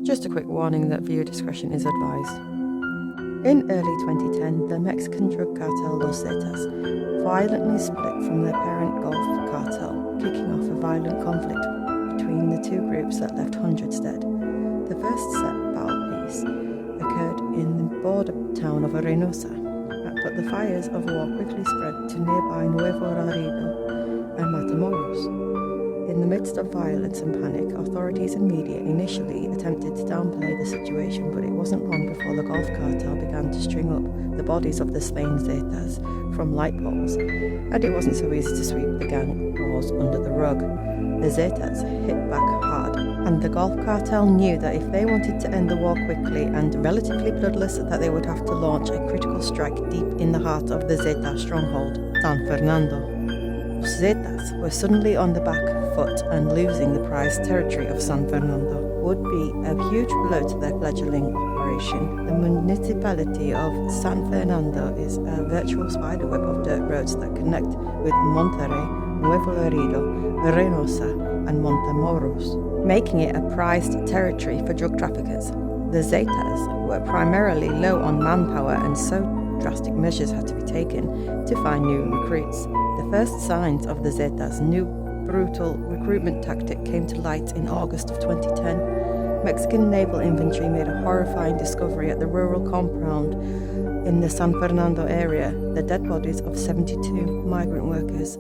Just a quick warning that viewer discretion is advised. In early 2010, the Mexican drug cartel Los Zetas violently split from their parent Gulf cartel, kicking off a violent conflict between the two groups that left hundreds dead. The first battle piece occurred in the border town of Reynosa, but the fires of war quickly spread to nearby Nuevo Laredo and Matamoros. In the midst of violence and panic, authorities and media initially attempted to downplay the situation, but it wasn't long before the Gulf cartel began to string up the bodies of the slain Zetas from light poles, and it wasn't so easy to sweep the gang wars under the rug. The Zetas hit back hard, and the Gulf cartel knew that if they wanted to end the war quickly and relatively bloodless, that they would have to launch a critical strike deep in the heart of the Zeta stronghold, San Fernando. Zetas were suddenly on the back foot, and losing the prized territory of San Fernando would be a huge blow to their fledgling operation. The municipality of San Fernando is a virtual spiderweb of dirt roads that connect with Monterrey, Nuevo Laredo, Reynosa, and Matamoros, making it a prized territory for drug traffickers. The Zetas were primarily low on manpower, and so drastic measures had to be taken to find new recruits. The first signs of the Zetas' new brutal recruitment tactic came to light in August of 2010. Mexican naval infantry made a horrifying discovery at the rural compound in the San Fernando area: the dead bodies of 72 migrant workers.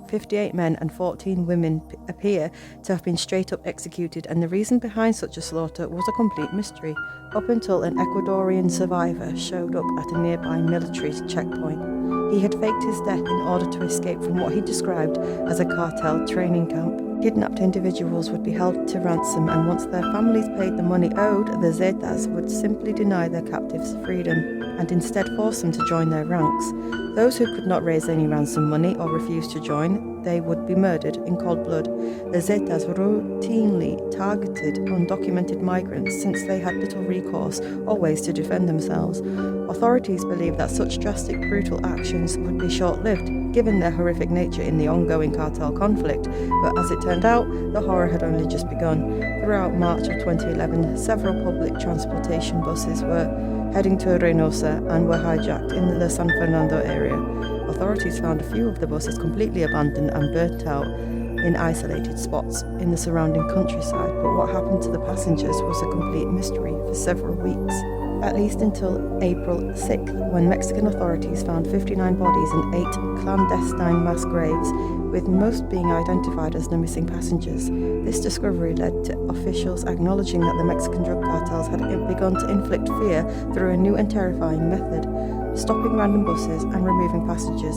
58 men and 14 women appear to have been straight up executed, and the reason behind such a slaughter was a complete mystery, up until an Ecuadorian survivor showed up at a nearby military checkpoint. He had faked his death in order to escape from what he described as a cartel training camp. Kidnapped individuals would be held to ransom, and once their families paid the money owed, the Zetas would simply deny their captives freedom and instead force them to join their ranks. Those who could not raise any ransom money or refused to join, they would be murdered in cold blood. The Zetas routinely targeted undocumented migrants since they had little recourse or ways to defend themselves. Authorities believed that such drastic, brutal actions would be short-lived, given their horrific nature in the ongoing cartel conflict, but as it turned out, the horror had only just begun. Throughout March of 2011, several public transportation buses were heading to Reynosa and were hijacked in the San Fernando area. Authorities found a few of the buses completely abandoned and burnt out in isolated spots in the surrounding countryside, but what happened to the passengers was a complete mystery for several weeks. At least until April 6th, when Mexican authorities found 59 bodies in 8 clandestine mass graves, with most being identified as the missing passengers. This discovery led to officials acknowledging that the Mexican drug cartels had begun to inflict fear through a new and terrifying method, stopping random buses and removing passengers,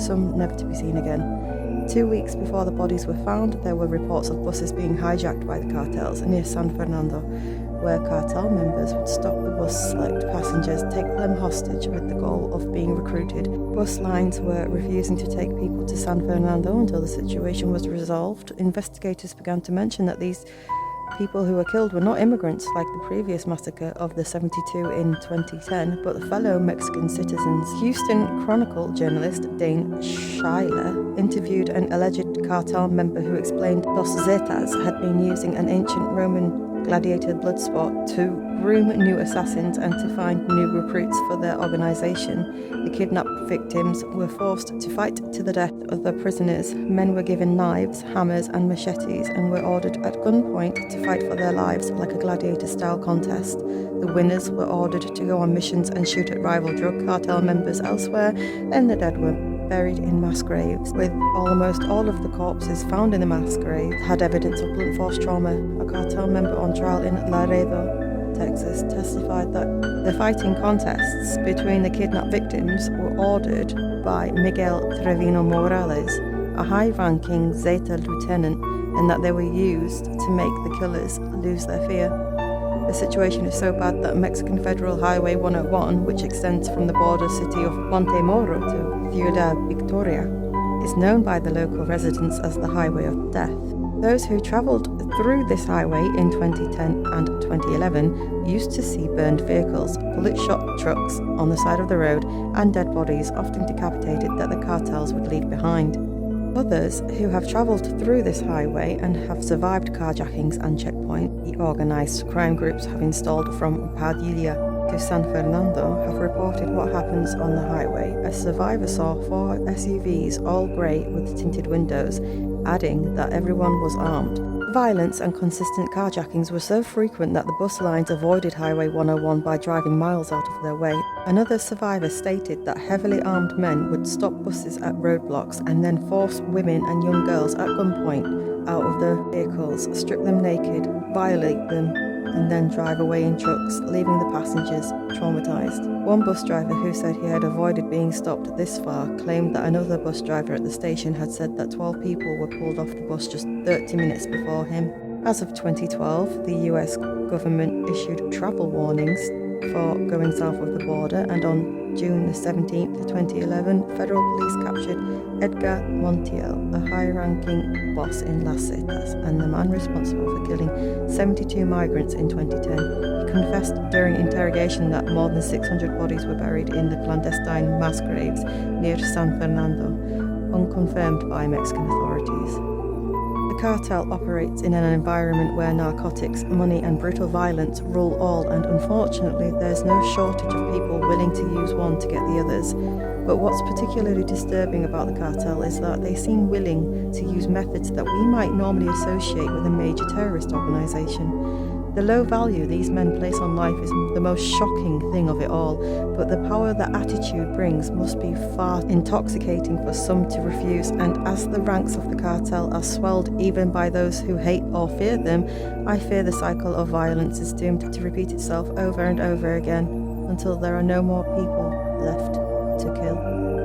some never to be seen again. 2 weeks before the bodies were found, there were reports of buses being hijacked by the cartels near San Fernando, where cartel members would stop the bus select passengers, take them hostage with the goal of being recruited. Bus lines were refusing to take people to San Fernando until the situation was resolved. Investigators began to mention that these people who were killed were not immigrants like the previous massacre of the 72 in 2010, but fellow Mexican citizens. Houston Chronicle journalist Dane Schuyler interviewed an alleged cartel member who explained Los Zetas had been using an ancient Roman gladiator blood sport to groom new assassins and to find new recruits for their organization. The kidnapped victims were forced to fight to the death of the prisoners. Men were given knives, hammers, and machetes and were ordered at gunpoint to fight for their lives like a gladiator-style contest. The winners were ordered to go on missions and shoot at rival drug cartel members elsewhere, and the dead were buried in mass graves, with almost all of the corpses found in the mass graves had evidence of blunt force trauma. A cartel member on trial in Laredo, Texas, testified that the fighting contests between the kidnapped victims were ordered by Miguel Trevino Morales, a high-ranking Zeta lieutenant, and that they were used to make the killers lose their fear. The situation is so bad that Mexican Federal Highway 101, which extends from the border city of Montemoro to Ciudad Victoria, is known by the local residents as the Highway of Death. Those who travelled through this highway in 2010 and 2011 used to see burned vehicles, bullet-shot trucks on the side of the road, and dead bodies, often decapitated, that the cartels would leave behind. Others who have travelled through this highway and have survived carjackings and checkpoints organised crime groups have installed from Padilla to San Fernando have reported what happens on the highway. A survivor saw 4 SUVs, all grey with tinted windows, adding that everyone was armed. Violence and consistent carjackings were so frequent that the bus lines avoided Highway 101 by driving miles out of their way. Another survivor stated that heavily armed men would stop buses at roadblocks and then force women and young girls at gunpoint out of the vehicles, strip them naked, violate them, and then drive away in trucks, leaving the passengers traumatized. One bus driver who said he had avoided being stopped this far claimed that another bus driver at the station had said that 12 people were pulled off the bus just 30 minutes before him. As of 2012, the US government issued travel warnings for going south of the border, and on June 17, 2011, federal police captured Edgar Montiel, a high-ranking boss in Las Zetas and the man responsible for killing 72 migrants in 2010. He confessed during interrogation that more than 600 bodies were buried in the clandestine mass graves near San Fernando, unconfirmed by Mexican authorities. The cartel operates in an environment where narcotics, money and brutal violence rule all, and unfortunately there's no shortage of people willing to use one to get the others. But what's particularly disturbing about the cartel is that they seem willing to use methods that we might normally associate with a major terrorist organization. The low value these men place on life is the most shocking thing of it all, but the power that attitude brings must be far intoxicating for some to refuse, and as the ranks of the cartel are swelled even by those who hate or fear them, I fear the cycle of violence is doomed to repeat itself over and over again until there are no more people left to kill.